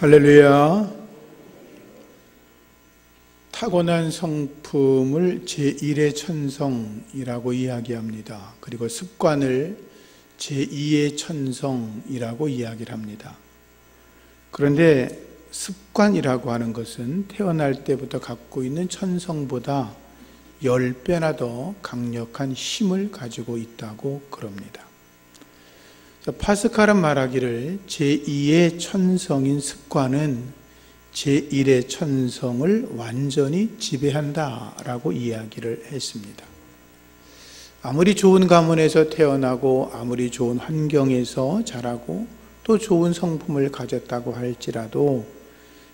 할렐루야. 타고난 성품을 제1의 천성이라고 이야기합니다. 그리고 습관을 제2의 천성이라고 이야기를 합니다. 그런데 습관이라고 하는 것은 태어날 때부터 갖고 있는 천성보다 10배나 더 강력한 힘을 가지고 있다고 그럽니다. 파스칼은 말하기를 제2의 천성인 습관은 제1의 천성을 완전히 지배한다라고 이야기를 했습니다. 아무리 좋은 가문에서 태어나고 아무리 좋은 환경에서 자라고 또 좋은 성품을 가졌다고 할지라도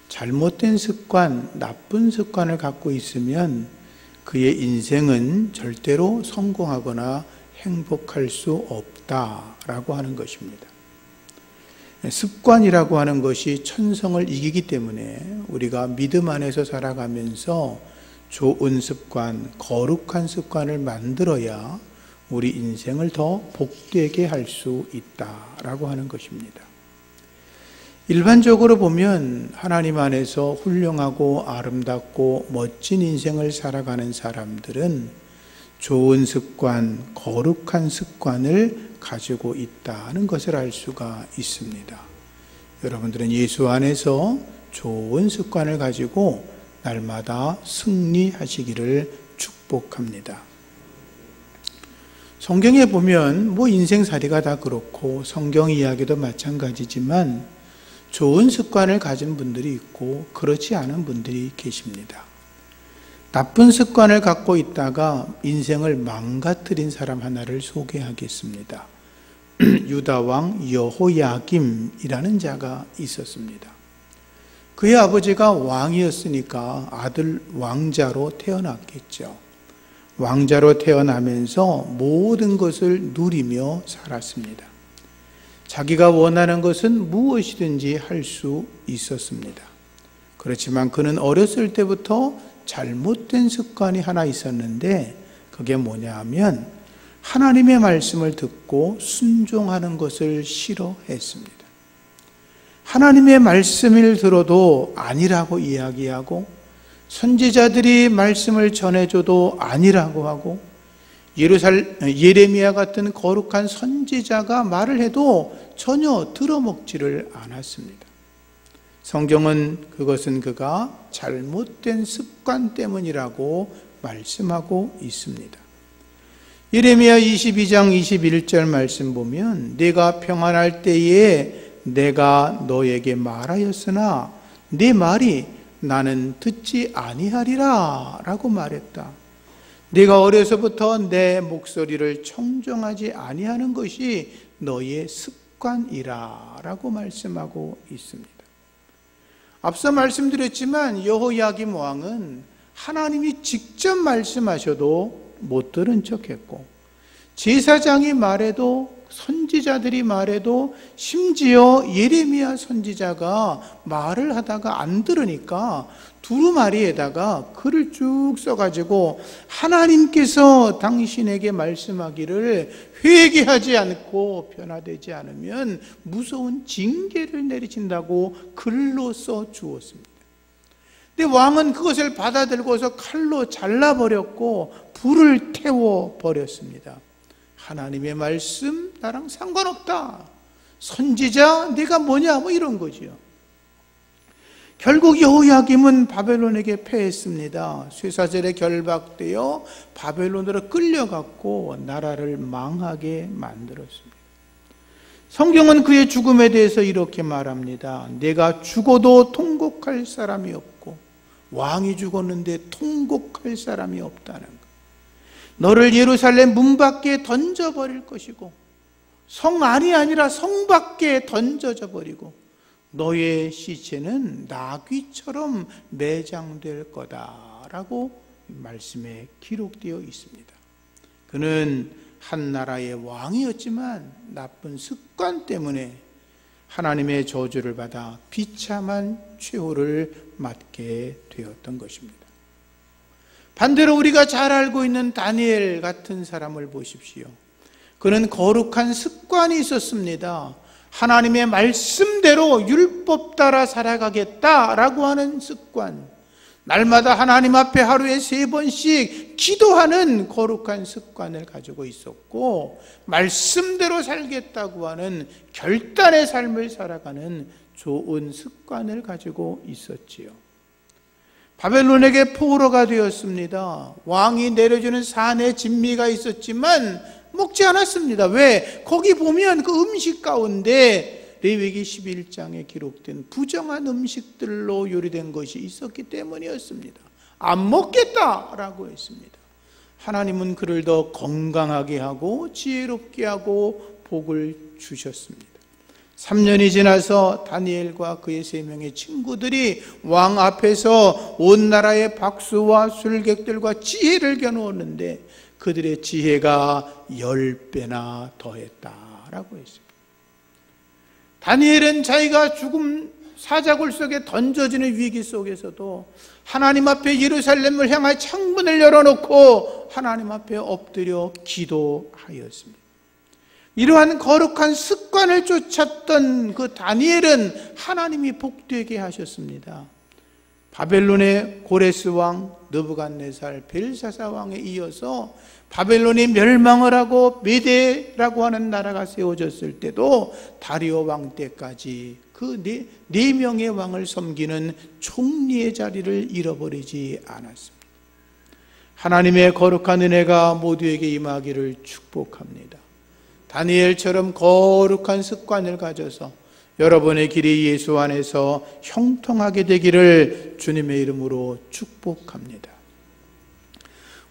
잘못된 습관, 나쁜 습관을 갖고 있으면 그의 인생은 절대로 성공하거나 행복할 수 없다라고 하는 것입니다. 습관이라고 하는 것이 천성을 이기기 때문에 우리가 믿음 안에서 살아가면서 좋은 습관, 거룩한 습관을 만들어야 우리 인생을 더 복되게 할 수 있다라고 하는 것입니다. 일반적으로 보면 하나님 안에서 훌륭하고 아름답고 멋진 인생을 살아가는 사람들은 좋은 습관, 거룩한 습관을 가지고 있다는 것을 알 수가 있습니다. 여러분들은 예수 안에서 좋은 습관을 가지고 날마다 승리하시기를 축복합니다. 성경에 보면 인생살이가 다 그렇고 성경 이야기도 마찬가지지만 좋은 습관을 가진 분들이 있고 그렇지 않은 분들이 계십니다. 나쁜 습관을 갖고 있다가 인생을 망가뜨린 사람 하나를 소개하겠습니다. 유다왕 여호야김이라는 자가 있었습니다. 그의 아버지가 왕이었으니까 아들 왕자로 태어났겠죠. 왕자로 태어나면서 모든 것을 누리며 살았습니다. 자기가 원하는 것은 무엇이든지 할 수 있었습니다. 그렇지만 그는 어렸을 때부터 잘못된 습관이 하나 있었는데 그게 뭐냐 하면 하나님의 말씀을 듣고 순종하는 것을 싫어했습니다. 하나님의 말씀을 들어도 아니라고 이야기하고 선지자들이 말씀을 전해줘도 아니라고 하고 예레미야 같은 거룩한 선지자가 말을 해도 전혀 들어먹지를 않았습니다. 성경은 그것은 그가 잘못된 습관 때문이라고 말씀하고 있습니다. 예레미야 22장 21절 말씀 보면 내가 평안할 때에 내가 너에게 말하였으나 네 말이 나는 듣지 아니하리라 라고 말했다. 네가 어려서부터 내 목소리를 청종하지 아니하는 것이 너의 습관이라 라고 말씀하고 있습니다. 앞서 말씀드렸지만 여호야김 왕은 하나님이 직접 말씀하셔도 못 들은 척했고 제사장이 말해도 선지자들이 말해도 심지어 예레미야 선지자가 말을 하다가 안 들으니까 두루마리에다가 글을 쭉 써가지고 하나님께서 당신에게 말씀하기를 회개하지 않고 변화되지 않으면 무서운 징계를 내리신다고 글로 써 주었습니다. 근데 왕은 그것을 받아들고서 칼로 잘라버렸고 불을 태워버렸습니다. 하나님의 말씀 나랑 상관없다. 선지자 네가 뭐냐 이런 거지요. 결국 여호야김은 바벨론에게 패했습니다. 쇠사슬에 결박되어 바벨론으로 끌려갔고 나라를 망하게 만들었습니다. 성경은 그의 죽음에 대해서 이렇게 말합니다. 내가 죽어도 통곡할 사람이 없고 왕이 죽었는데 통곡할 사람이 없다는 것. 너를 예루살렘 문 밖에 던져버릴 것이고 성 안이 아니라 성 밖에 던져져 버리고 너의 시체는 나귀처럼 매장될 거다라고 말씀에 기록되어 있습니다. 그는 한 나라의 왕이었지만 나쁜 습관 때문에 하나님의 저주를 받아 비참한 최후를 맞게 되었던 것입니다. 반대로 우리가 잘 알고 있는 다니엘 같은 사람을 보십시오. 그는 거룩한 습관이 있었습니다. 하나님의 말씀대로 율법 따라 살아가겠다라고 하는 습관, 날마다 하나님 앞에 하루에 3번씩 기도하는 거룩한 습관을 가지고 있었고, 말씀대로 살겠다고 하는 결단의 삶을 살아가는 좋은 습관을 가지고 있었지요. 바벨론에게 포로가 되었습니다. 왕이 내려주는 산에 진미가 있었지만 먹지 않았습니다. 왜? 거기 보면 그 음식 가운데 레위기 11장에 기록된 부정한 음식들로 요리된 것이 있었기 때문이었습니다. 안 먹겠다라고 했습니다. 하나님은 그를 더 건강하게 하고 지혜롭게 하고 복을 주셨습니다. 3년이 지나서 다니엘과 그의 3명의 친구들이 왕 앞에서 온 나라의 박수와 술객들과 지혜를 겨누었는데 그들의 지혜가 10배나 더했다라고 했습니다. 다니엘은 자기가 죽음 사자굴 속에 던져지는 위기 속에서도 하나님 앞에 예루살렘을 향해 창문을 열어놓고 하나님 앞에 엎드려 기도하였습니다. 이러한 거룩한 습관을 쫓았던 그 다니엘은 하나님이 복되게 하셨습니다. 바벨론의 고레스 왕, 느부갓네살, 벨사사 왕에 이어서 바벨론이 멸망을 하고 메데라고 하는 나라가 세워졌을 때도 다리오 왕 때까지 그 네 명의 왕을 섬기는 총리의 자리를 잃어버리지 않았습니다. 하나님의 거룩한 은혜가 모두에게 임하기를 축복합니다. 다니엘처럼 거룩한 습관을 가져서 여러분의 길이 예수 안에서 형통하게 되기를 주님의 이름으로 축복합니다.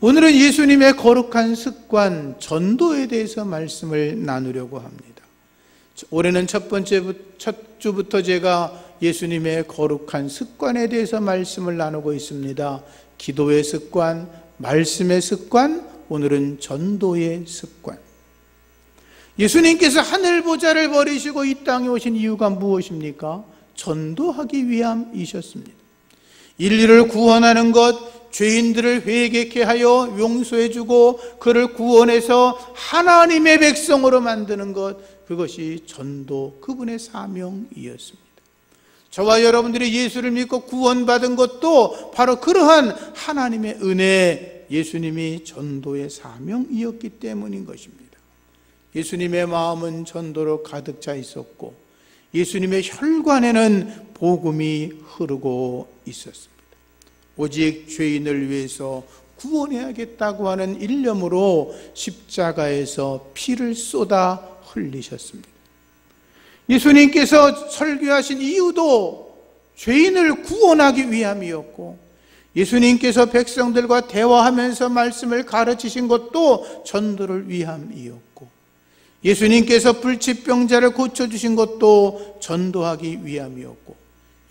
오늘은 예수님의 거룩한 습관, 전도에 대해서 말씀을 나누려고 합니다. 올해는 첫 주부터 제가 예수님의 거룩한 습관에 대해서 말씀을 나누고 있습니다. 기도의 습관, 말씀의 습관, 오늘은 전도의 습관. 예수님께서 하늘 보좌를 버리시고 이 땅에 오신 이유가 무엇입니까? 전도하기 위함이셨습니다. 인류를 구원하는 것, 죄인들을 회개케 하여 용서해 주고 그를 구원해서 하나님의 백성으로 만드는 것, 그것이 전도, 그분의 사명이었습니다. 저와 여러분들이 예수를 믿고 구원받은 것도 바로 그러한 하나님의 은혜, 예수님이 전도의 사명이었기 때문인 것입니다. 예수님의 마음은 전도로 가득 차 있었고 예수님의 혈관에는 복음이 흐르고 있었습니다. 오직 죄인을 위해서 구원해야겠다고 하는 일념으로 십자가에서 피를 쏟아 흘리셨습니다. 예수님께서 설교하신 이유도 죄인을 구원하기 위함이었고, 예수님께서 백성들과 대화하면서 말씀을 가르치신 것도 전도를 위함이었고, 예수님께서 불치병자를 고쳐주신 것도 전도하기 위함이었고,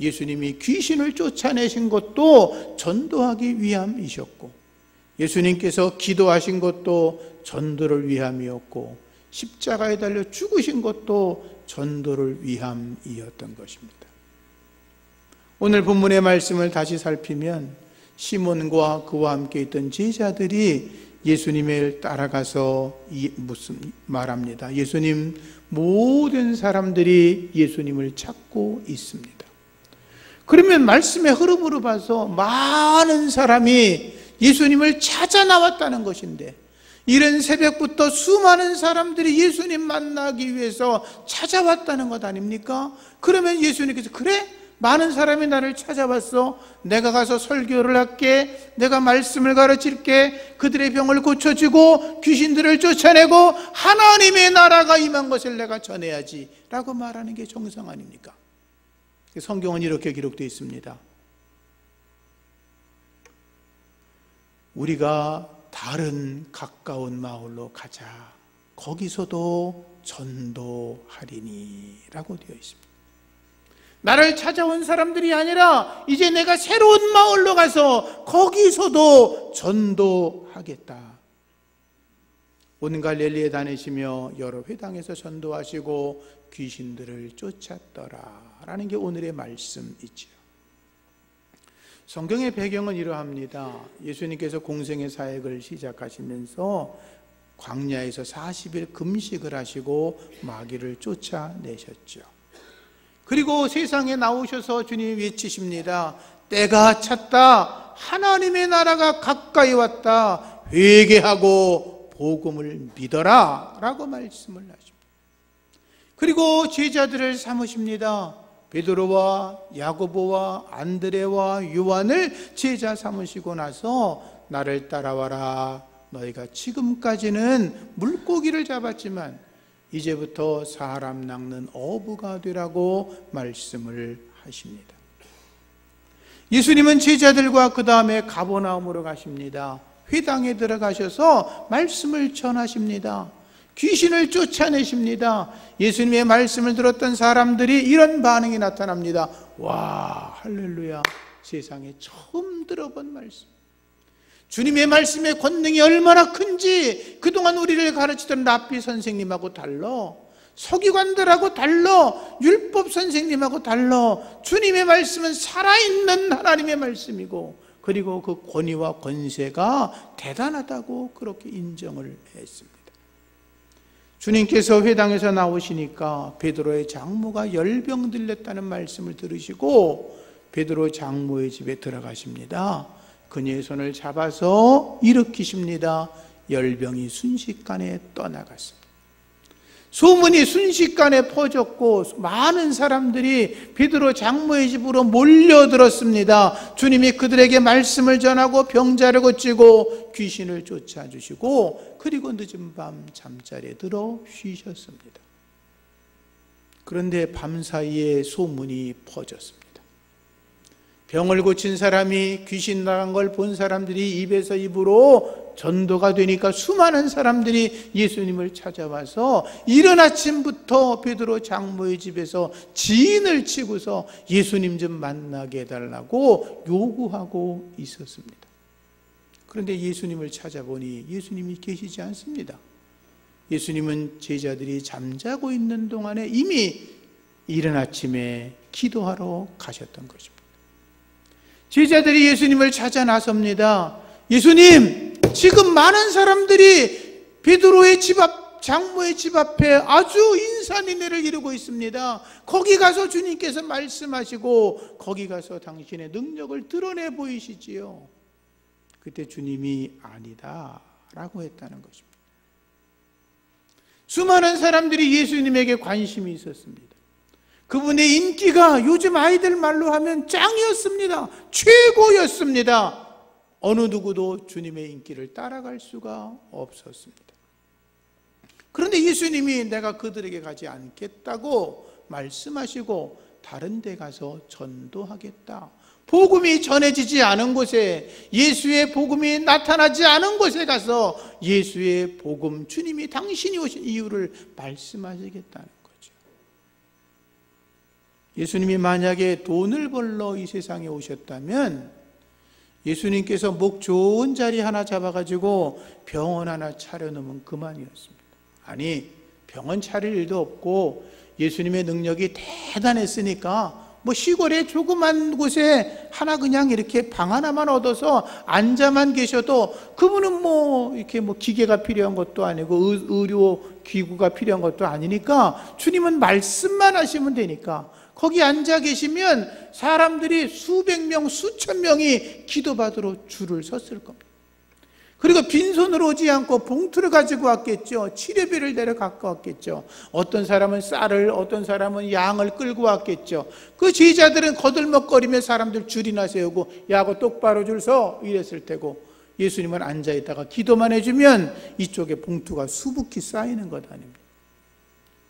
예수님이 귀신을 쫓아내신 것도 전도하기 위함이셨고, 예수님께서 기도하신 것도 전도를 위함이었고, 십자가에 달려 죽으신 것도 전도를 위함이었던 것입니다. 오늘 본문의 말씀을 다시 살피면 시몬과 그와 함께 있던 제자들이 예수님을 따라가서 말합니다. 예수님, 모든 사람들이 예수님을 찾고 있습니다. 그러면 말씀의 흐름으로 봐서 많은 사람이 예수님을 찾아 나왔다는 것인데, 이른 새벽부터 수많은 사람들이 예수님 만나기 위해서 찾아왔다는 것 아닙니까? 그러면 예수님께서, 그래? 많은 사람이 나를 찾아왔어. 내가 가서 설교를 할게. 내가 말씀을 가르칠게. 그들의 병을 고쳐주고 귀신들을 쫓아내고 하나님의 나라가 임한 것을 내가 전해야지 라고 말하는 게 정상 아닙니까? 성경은 이렇게 기록되어 있습니다. 우리가 다른 가까운 마을로 가자. 거기서도 전도하리니 라고 되어 있습니다. 나를 찾아온 사람들이 아니라 이제 내가 새로운 마을로 가서 거기서도 전도하겠다. 온 갈릴리에 다니시며 여러 회당에서 전도하시고 귀신들을 쫓았더라 라는 게 오늘의 말씀이지요. 성경의 배경은 이러합니다. 예수님께서 공생의 사역을 시작하시면서 광야에서 40일 금식을 하시고 마귀를 쫓아내셨죠. 그리고 세상에 나오셔서 주님이 외치십니다. 때가 찼다. 하나님의 나라가 가까이 왔다. 회개하고 복음을 믿어라 라고 말씀을 하십니다. 그리고 제자들을 삼으십니다. 베드로와 야고보와 안드레와 요한을 제자 삼으시고 나서 나를 따라와라. 너희가 지금까지는 물고기를 잡았지만 이제부터 사람 낚는 어부가 되라고 말씀을 하십니다. 예수님은 제자들과 그 다음에 가버나움으로 가십니다. 회당에 들어가셔서 말씀을 전하십니다. 귀신을 쫓아내십니다. 예수님의 말씀을 들었던 사람들이 이런 반응이 나타납니다. 와, 할렐루야. 세상에 처음 들어본 말씀. 주님의 말씀의 권능이 얼마나 큰지 그동안 우리를 가르치던 랍비 선생님하고 달라, 서기관들하고 달라, 율법 선생님하고 달라. 주님의 말씀은 살아있는 하나님의 말씀이고, 그리고 그 권위와 권세가 대단하다고 그렇게 인정을 했습니다. 주님께서 회당에서 나오시니까 베드로의 장모가 열병 들렸다는 말씀을 들으시고 베드로 장모의 집에 들어가십니다. 그녀의 손을 잡아서 일으키십니다. 열병이 순식간에 떠나갔습니다. 소문이 순식간에 퍼졌고 많은 사람들이 베드로 장모의 집으로 몰려들었습니다. 주님이 그들에게 말씀을 전하고 병자를 고치고 귀신을 쫓아주시고 그리고 늦은 밤 잠자리에 들어 쉬셨습니다. 그런데 밤사이에 소문이 퍼졌습니다. 병을 고친 사람이 귀신 나간 걸 본 사람들이 입에서 입으로 전도가 되니까 수많은 사람들이 예수님을 찾아와서 이른 아침부터 베드로 장모의 집에서 지인을 치고서 예수님 좀 만나게 해달라고 요구하고 있었습니다. 그런데 예수님을 찾아보니 예수님이 계시지 않습니다. 예수님은 제자들이 잠자고 있는 동안에 이미 이른 아침에 기도하러 가셨던 것입니다. 제자들이 예수님을 찾아 나섭니다. 예수님, 지금 많은 사람들이 베드로의 집 앞, 장모의 집 앞에 아주 인산인해를 이루고 있습니다. 거기 가서 주님께서 말씀하시고 거기 가서 당신의 능력을 드러내 보이시지요. 그때 주님이 아니다 라고 했다는 것입니다. 수많은 사람들이 예수님에게 관심이 있었습니다. 그분의 인기가 요즘 아이들 말로 하면 짱이었습니다. 최고였습니다. 어느 누구도 주님의 인기를 따라갈 수가 없었습니다. 그런데 예수님이 내가 그들에게 가지 않겠다고 말씀하시고 다른 데 가서 전도하겠다. 복음이 전해지지 않은 곳에, 예수의 복음이 나타나지 않은 곳에 가서 예수의 복음, 주님이 당신이 오신 이유를 말씀하시겠다는 거죠. 예수님이 만약에 돈을 벌러 이 세상에 오셨다면 예수님께서 목 좋은 자리 하나 잡아가지고 병원 하나 차려놓으면 그만이었습니다. 아니, 병원 차릴 일도 없고 예수님의 능력이 대단했으니까 뭐 시골의 조그만 곳에 하나 그냥 이렇게 방 하나만 얻어서 앉아만 계셔도 그분은 뭐 이렇게 뭐 기계가 필요한 것도 아니고 의료 기구가 필요한 것도 아니니까 주님은 말씀만 하시면 되니까 거기 앉아 계시면 사람들이 수백 명, 수천 명이 기도받으러 줄을 섰을 겁니다. 그리고 빈손으로 오지 않고 봉투를 가지고 왔겠죠. 치료비를 내려 갖고 왔겠죠. 어떤 사람은 쌀을, 어떤 사람은 양을 끌고 왔겠죠. 그 제자들은 거들먹거리며 사람들 줄이나 세우고 야고 똑바로 줄 서 이랬을 테고 예수님은 앉아있다가 기도만 해주면 이쪽에 봉투가 수북히 쌓이는 것 아닙니까?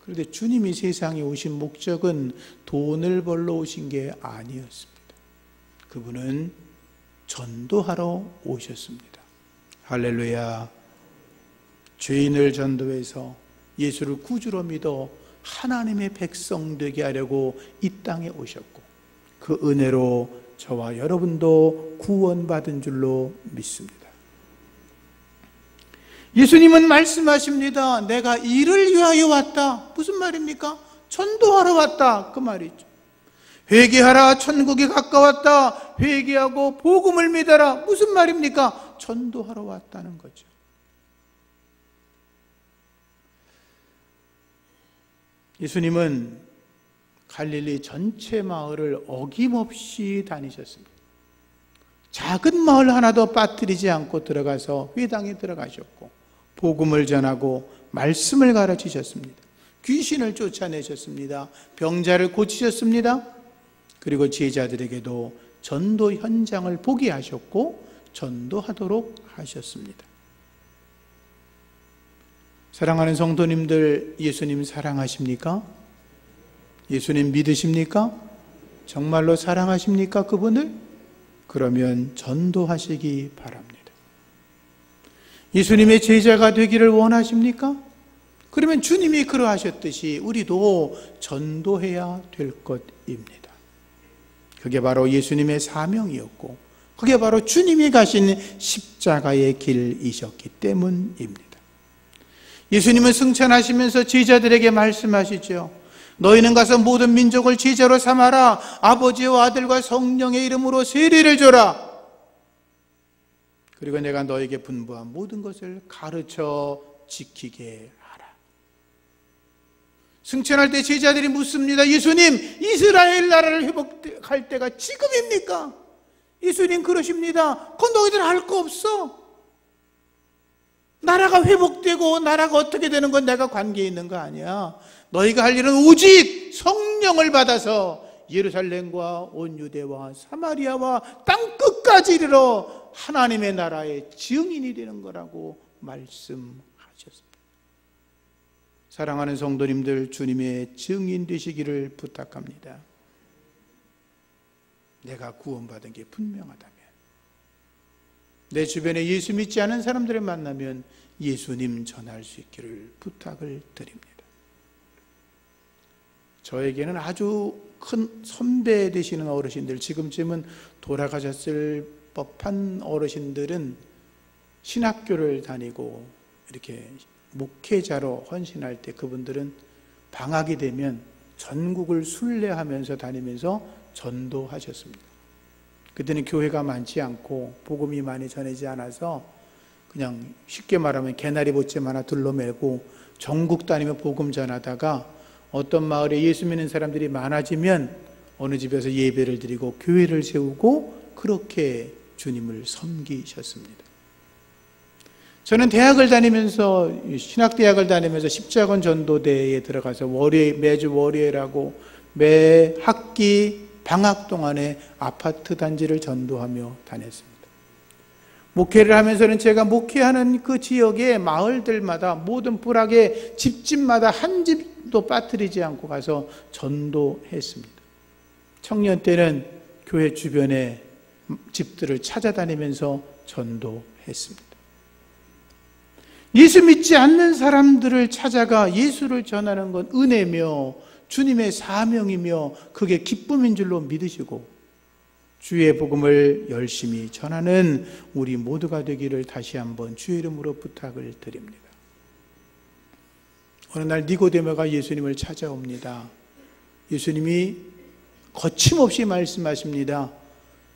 그런데 주님이 세상에 오신 목적은 돈을 벌러 오신 게 아니었습니다. 그분은 전도하러 오셨습니다. 할렐루야. 죄인을 전도해서 예수를 구주로 믿어 하나님의 백성 되게 하려고 이 땅에 오셨고 그 은혜로 저와 여러분도 구원받은 줄로 믿습니다. 예수님은 말씀하십니다. 내가 이를 위하여 왔다. 무슨 말입니까? 전도하러 왔다. 그 말이죠. 회개하라. 천국이 가까웠다. 회개하고 복음을 믿어라. 무슨 말입니까? 전도하러 왔다는 거죠. 예수님은 갈릴리 전체 마을을 어김없이 다니셨습니다. 작은 마을 하나도 빠뜨리지 않고 들어가서 회당에 들어가셨고 복음을 전하고 말씀을 가르치셨습니다. 귀신을 쫓아내셨습니다. 병자를 고치셨습니다. 그리고 제자들에게도 전도 현장을 보게 하셨고 전도하도록 하셨습니다. 사랑하는 성도님들, 예수님 사랑하십니까? 예수님 믿으십니까? 정말로 사랑하십니까? 그분을? 그러면 전도하시기 바랍니다. 예수님의 제자가 되기를 원하십니까? 그러면 주님이 그러하셨듯이 우리도 전도해야 될 것입니다. 그게 바로 예수님의 사명이었고 그게 바로 주님이 가신 십자가의 길이셨기 때문입니다. 예수님은 승천하시면서 제자들에게 말씀하시죠. 너희는 가서 모든 민족을 제자로 삼아라. 아버지와 아들과 성령의 이름으로 세례를 줘라. 그리고 내가 너에게 분부한 모든 것을 가르쳐 지키게 하라. 승천할 때 제자들이 묻습니다. 예수님, 이스라엘 나라를 회복할 때가 지금입니까? 예수님 그러십니다. 그건 너희들 할 거 없어. 나라가 회복되고 나라가 어떻게 되는 건 내가 관계 있는 거 아니야. 너희가 할 일은 오직 성령을 받아서 예루살렘과 온 유대와 사마리아와 땅 끝까지 이르러 하나님의 나라의 증인이 되는 거라고 말씀하셨습니다. 사랑하는 성도님들, 주님의 증인 되시기를 부탁합니다. 내가 구원받은 게 분명하다면, 내 주변에 예수 믿지 않은 사람들을 만나면 예수님 전할 수 있기를 부탁을 드립니다. 저에게는 아주 큰 선배 되시는 어르신들, 지금쯤은 돌아가셨을 법한 어르신들은 신학교를 다니고 이렇게 목회자로 헌신할 때 그분들은 방학이 되면 전국을 순례하면서 다니면서 전도하셨습니다. 그때는 교회가 많지 않고 복음이 많이 전해지지 않아서 그냥 쉽게 말하면 개나리 보침 하나 둘러매고 전국 다니며 복음 전하다가 어떤 마을에 예수 믿는 사람들이 많아지면 어느 집에서 예배를 드리고 교회를 세우고 그렇게 주님을 섬기셨습니다. 저는 대학을 다니면서 신학대학을 다니면서 십자군 전도대에 들어가서 매주 월요일하고 매 학기 방학 동안에 아파트 단지를 전도하며 다녔습니다. 목회를 하면서는 제가 목회하는 그 지역의 마을들마다 모든 부락의 집집마다 한 집도 빠뜨리지 않고 가서 전도했습니다. 청년 때는 교회 주변의 집들을 찾아다니면서 전도했습니다. 예수 믿지 않는 사람들을 찾아가 예수를 전하는 건 은혜며 주님의 사명이며 그게 기쁨인 줄로 믿으시고 주의 복음을 열심히 전하는 우리 모두가 되기를 다시 한번 주의 이름으로 부탁을 드립니다. 어느 날 니고데모가 예수님을 찾아옵니다. 예수님이 거침없이 말씀하십니다.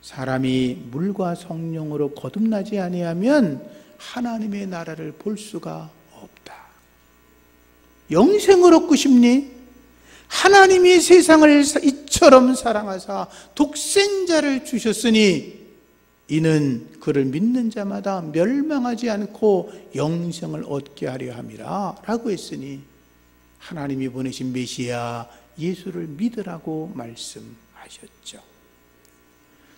사람이 물과 성령으로 거듭나지 아니하면 하나님의 나라를 볼 수가 없다. 영생을 얻고 싶니? 하나님이 세상을 이처럼 사랑하사 독생자를 주셨으니 이는 그를 믿는 자마다 멸망하지 않고 영생을 얻게 하려 함이라 라고 했으니 하나님이 보내신 메시아 예수를 믿으라고 말씀하셨죠.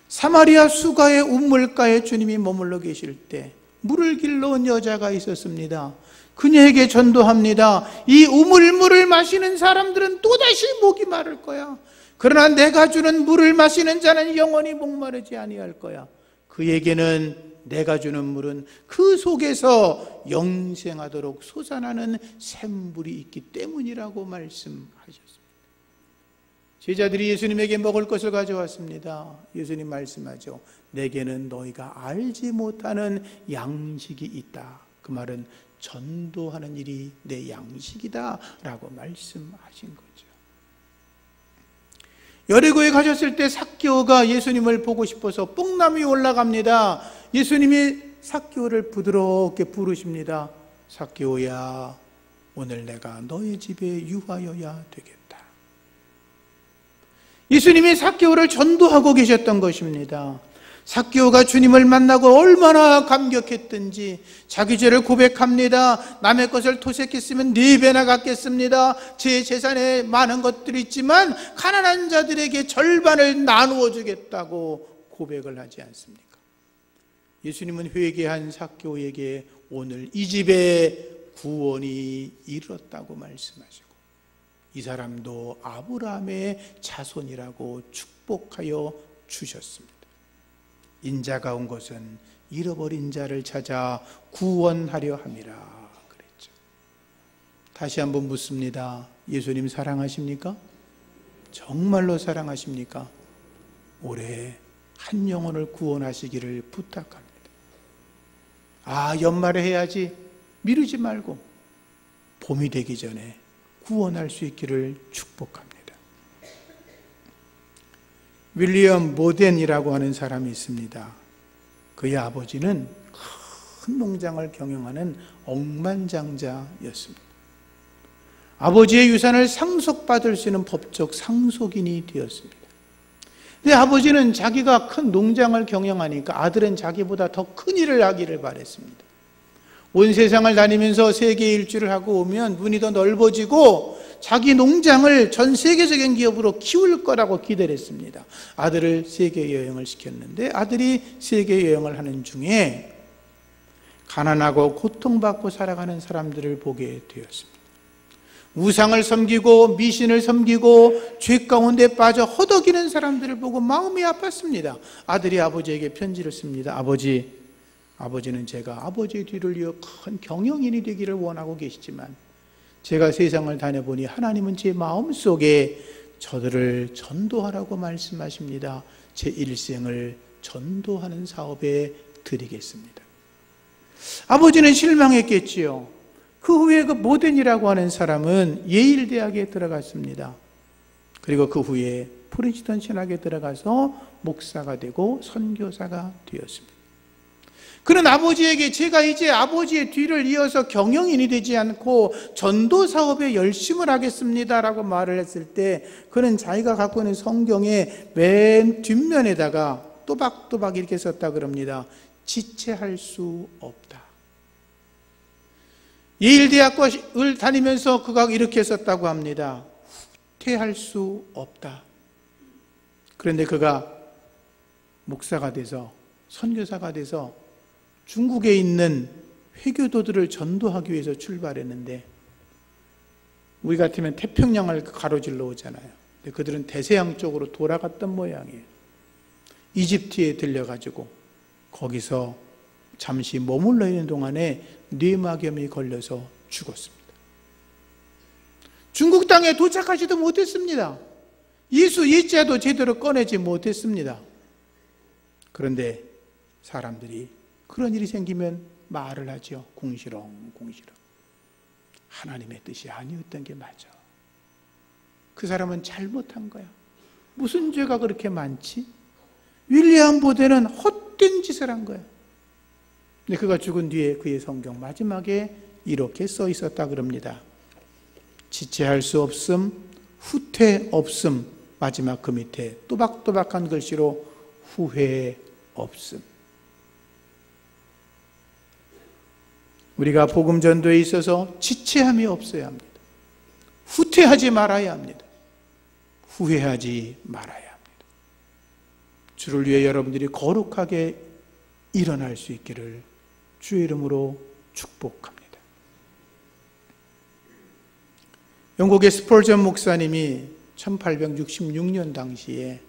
사마리아 수가의 우물가에 주님이 머물러 계실 때 물을 길러 온 여자가 있었습니다. 그녀에게 전도합니다. 이 우물물을 마시는 사람들은 또다시 목이 마를 거야. 그러나 내가 주는 물을 마시는 자는 영원히 목마르지 아니할 거야. 그에게는 내가 주는 물은 그 속에서 영생하도록 솟아나는 샘물이 있기 때문이라고 말씀하셨습니다. 제자들이 예수님에게 먹을 것을 가져왔습니다. 예수님 말씀하죠. 내게는 너희가 알지 못하는 양식이 있다. 그 말은 전도하는 일이 내 양식이다 라고 말씀하신 거죠. 여리고에 가셨을 때 삭개오가 예수님을 보고 싶어서 뽕나무 위에 올라갑니다. 예수님이 삭개오를 부드럽게 부르십니다. 삭개오야, 오늘 내가 너의 집에 유하여야 되겠다. 예수님이 삭개오를 전도하고 계셨던 것입니다. 삭개오가 주님을 만나고 얼마나 감격했든지 자기 죄를 고백합니다. 남의 것을 토색했으면 4배나 갚겠습니다. 제 재산에 많은 것들이 있지만 가난한 자들에게 절반을 나누어 주겠다고 고백을 하지 않습니까? 예수님은 회개한 삭개오에게 오늘 이 집에 구원이 이르렀다고 말씀하시고 이 사람도 아브라함의 자손이라고 축복하여 주셨습니다. 인자가 온 것은 잃어버린 자를 찾아 구원하려 함이라 그랬죠. 다시 한번 묻습니다. 예수님 사랑하십니까? 정말로 사랑하십니까? 올해 한 영혼을 구원하시기를 부탁합니다. 연말에 해야지 미루지 말고 봄이 되기 전에 구원할 수 있기를 축복합니다. 윌리엄 모덴이라고 하는 사람이 있습니다. 그의 아버지는 큰 농장을 경영하는 억만장자였습니다. 아버지의 유산을 상속받을 수 있는 법적 상속인이 되었습니다. 근데 아버지는 자기가 큰 농장을 경영하니까 아들은 자기보다 더 큰 일을 하기를 바랬습니다. 온 세상을 다니면서 세계 일주를 하고 오면 눈이 더 넓어지고 자기 농장을 전 세계적인 기업으로 키울 거라고 기대를 했습니다. 아들을 세계 여행을 시켰는데 아들이 세계 여행을 하는 중에 가난하고 고통받고 살아가는 사람들을 보게 되었습니다. 우상을 섬기고 미신을 섬기고 죄 가운데 빠져 허덕이는 사람들을 보고 마음이 아팠습니다. 아들이 아버지에게 편지를 씁니다. 아버지는 제가 아버지의 뒤를 이어 큰 경영인이 되기를 원하고 계시지만 제가 세상을 다녀보니 하나님은 제 마음속에 저들을 전도하라고 말씀하십니다. 제 일생을 전도하는 사업에 드리겠습니다. 아버지는 실망했겠지요. 그 후에 그 모덴이라고 하는 사람은 예일대학에 들어갔습니다. 그리고 그 후에 프린스턴 신학에 들어가서 목사가 되고 선교사가 되었습니다. 그는 아버지에게 제가 이제 아버지의 뒤를 이어서 경영인이 되지 않고 전도 사업에 열심을 하겠습니다라고 말을 했을 때 그는 자기가 갖고 있는 성경의 맨 뒷면에다가 또박또박 이렇게 썼다 그럽니다. 지체할 수 없다. 예일대학을 다니면서 그가 이렇게 썼다고 합니다. 후퇴할 수 없다. 그런데 그가 목사가 돼서 선교사가 돼서 중국에 있는 회교도들을 전도하기 위해서 출발했는데 우리 같으면 태평양을 가로질러 오잖아요. 근데 그들은 대서양 쪽으로 돌아갔던 모양이에요. 이집트에 들려가지고 거기서 잠시 머물러 있는 동안에 뇌막염이 걸려서 죽었습니다. 중국 땅에 도착하지도 못했습니다. 예수 일자도 제대로 꺼내지 못했습니다. 그런데 사람들이 그런 일이 생기면 말을 하죠. 궁시렁. 하나님의 뜻이 아니었던 게 맞아. 그 사람은 잘못한 거야. 무슨 죄가 그렇게 많지? 윌리엄 보덴은 헛된 짓을 한 거야. 근데 그가 죽은 뒤에 그의 성경 마지막에 이렇게 써 있었다 그럽니다. 지체할 수 없음, 후퇴 없음. 마지막 그 밑에 또박또박한 글씨로 후회 없음. 우리가 복음 전도에 있어서 지체함이 없어야 합니다. 후퇴하지 말아야 합니다. 후회하지 말아야 합니다. 주를 위해 여러분들이 거룩하게 일어날 수 있기를 주의 이름으로 축복합니다. 영국의 스펄전 목사님이 1866년 당시에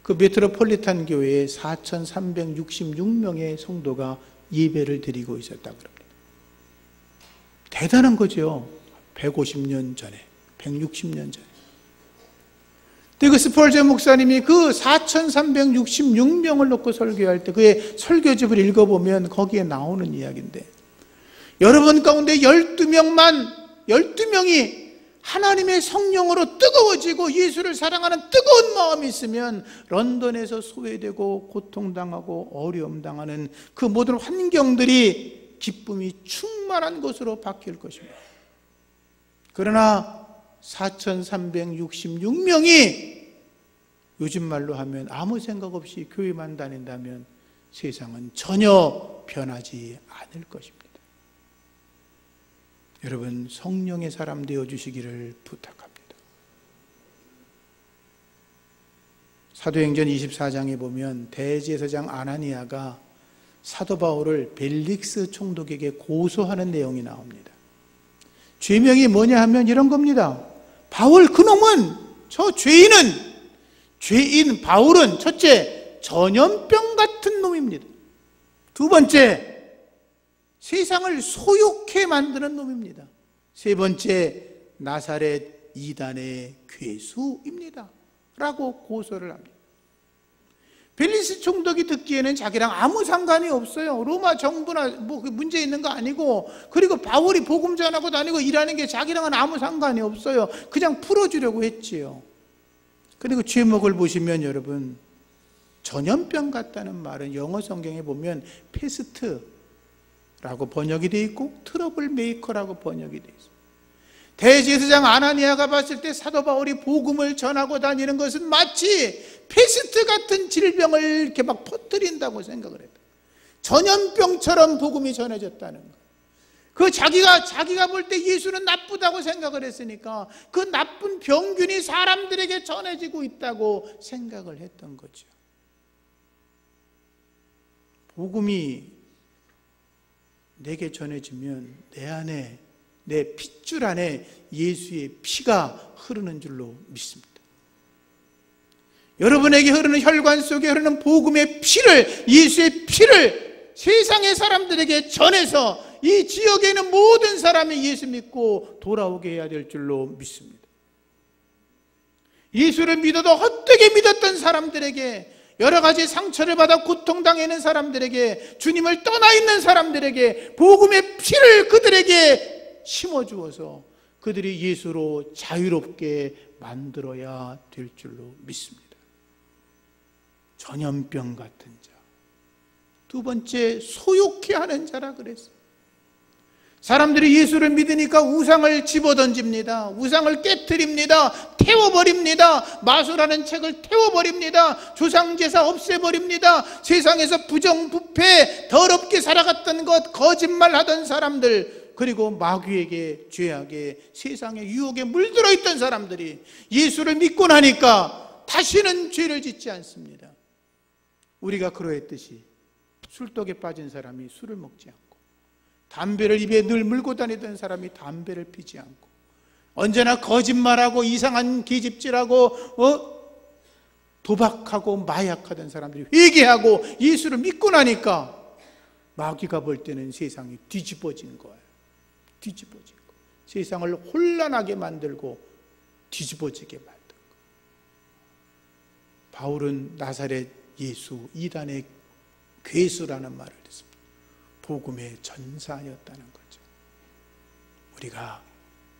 그 메트로폴리탄 교회에 4,366명의 성도가 예배를 드리고 있었다고 합니다. 대단한 거죠. 150년 전에, 160년 전에. 근데 그 스펄전 목사님이 그 4,366명을 놓고 설교할 때 그의 설교집을 읽어보면 거기에 나오는 이야기인데 여러분 가운데 12명이 하나님의 성령으로 뜨거워지고 예수를 사랑하는 뜨거운 마음이 있으면 런던에서 소외되고 고통당하고 어려움당하는 그 모든 환경들이 기쁨이 충만한 것으로 바뀔 것입니다. 그러나 4,366명이 요즘 말로 하면 아무 생각 없이 교회만 다닌다면 세상은 전혀 변하지 않을 것입니다. 여러분, 성령의 사람 되어주시기를 부탁합니다. 사도행전 24장에 보면 대제사장 아나니아가 사도 바울을 벨릭스 총독에게 고소하는 내용이 나옵니다. 죄명이 뭐냐 하면 이런 겁니다. 바울 그놈은, 죄인 바울은 첫째, 전염병 같은 놈입니다. 두 번째, 세상을 소욕해 만드는 놈입니다. 세 번째, 나사렛 이단의 괴수입니다 라고 고소를 합니다. 벨리스 총독이 듣기에는 자기랑 아무 상관이 없어요. 로마 정부나 문제 있는 거 아니고, 그리고 바울이 복음 전하고 다니고 일하는 게 자기랑은 아무 상관이 없어요. 그냥 풀어주려고 했지요. 그리고 제목을 보시면 여러분, 전염병 같다는 말은 영어 성경에 보면 페스트라고 번역이 되어 있고 트러블 메이커라고 번역이 되어 있습니다. 대제사장 아나니아가 봤을 때 사도 바울이 복음을 전하고 다니는 것은 마치 페스트 같은 질병을 이렇게 막 퍼뜨린다고 생각을 했다. 전염병처럼 복음이 전해졌다는 것. 자기가 볼 때 예수는 나쁘다고 생각을 했으니까 그 나쁜 병균이 사람들에게 전해지고 있다고 생각을 했던 거죠. 복음이 내게 전해지면 내 안에, 내 핏줄 안에 예수의 피가 흐르는 줄로 믿습니다. 여러분에게 흐르는 혈관 속에 흐르는 복음의 피를, 예수의 피를 세상의 사람들에게 전해서 이 지역에 있는 모든 사람이 예수 믿고 돌아오게 해야 될 줄로 믿습니다. 예수를 믿어도 헛되게 믿었던 사람들에게, 여러 가지 상처를 받아 고통당하는 사람들에게, 주님을 떠나 있는 사람들에게 복음의 피를 그들에게 심어주어서 그들이 예수로 자유롭게 만들어야 될 줄로 믿습니다. 전염병 같은 자. 두 번째, 소욕해 하는 자라 그랬어요. 사람들이 예수를 믿으니까 우상을 집어던집니다. 우상을 깨트립니다. 태워버립니다. 마술하는 책을 태워버립니다. 조상제사 없애버립니다. 세상에서 부정부패, 더럽게 살아갔던 것, 거짓말하던 사람들, 그리고 마귀에게, 죄악에, 세상의 유혹에 물들어 있던 사람들이 예수를 믿고 나니까 다시는 죄를 짓지 않습니다. 우리가 그러했듯이 술독에 빠진 사람이 술을 먹지 않고, 담배를 입에 늘 물고 다니던 사람이 담배를 피지 않고, 언제나 거짓말하고 이상한 계집질하고 도박하고 마약하던 사람들이 회개하고 예수를 믿고 나니까 마귀가 볼 때는 세상이 뒤집어진 거예요. 뒤집어진 거. 세상을 혼란하게 만들고 뒤집어지게 만든 거. 바울은 나사렛 예수 이단의 괴수라는 말을 했습니다. 복음의 전사였다는 거죠. 우리가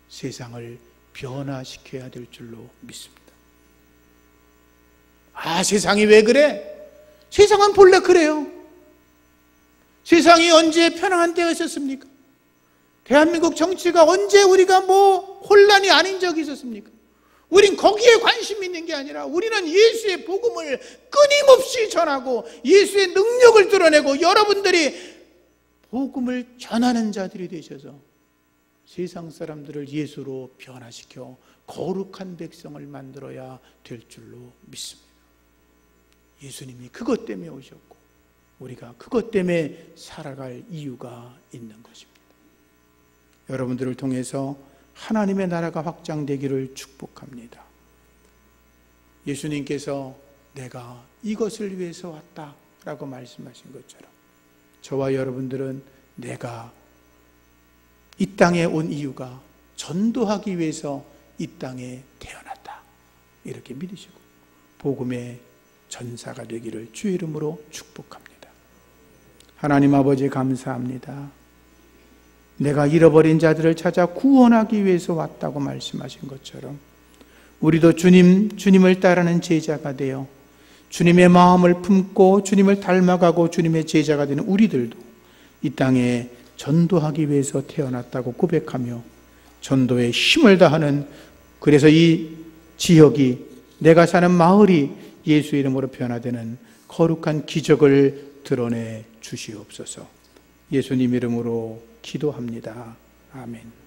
세상을 변화시켜야 될 줄로 믿습니다. 세상이 왜 그래? 세상은 본래 그래요. 세상이 언제 편안한 때가 있었습니까? 대한민국 정치가 언제 우리가 혼란이 아닌 적이 있었습니까? 우린 거기에 관심이 있는 게 아니라 우리는 예수의 복음을 끊임없이 전하고 예수의 능력을 드러내고, 여러분들이 복음을 전하는 자들이 되셔서 세상 사람들을 예수로 변화시켜 거룩한 백성을 만들어야 될 줄로 믿습니다. 예수님이 그것 때문에 오셨고 우리가 그것 때문에 살아갈 이유가 있는 것입니다. 여러분들을 통해서 하나님의 나라가 확장되기를 축복합니다. 예수님께서 내가 이것을 위해서 왔다라고 말씀하신 것처럼 저와 여러분들은 내가 이 땅에 온 이유가 전도하기 위해서 이 땅에 태어났다, 이렇게 믿으시고 복음의 전사가 되기를 주의 이름으로 축복합니다. 하나님 아버지 감사합니다. 내가 잃어버린 자들을 찾아 구원하기 위해서 왔다고 말씀하신 것처럼 우리도 주님을 따르는 제자가 되어 주님의 마음을 품고 주님을 닮아가고 주님의 제자가 되는 우리들도 이 땅에 전도하기 위해서 태어났다고 고백하며 전도에 힘을 다하는, 그래서 이 지역이, 내가 사는 마을이 예수 이름으로 변화되는 거룩한 기적을 드러내 주시옵소서. 예수님 이름으로 기도합니다. 아멘.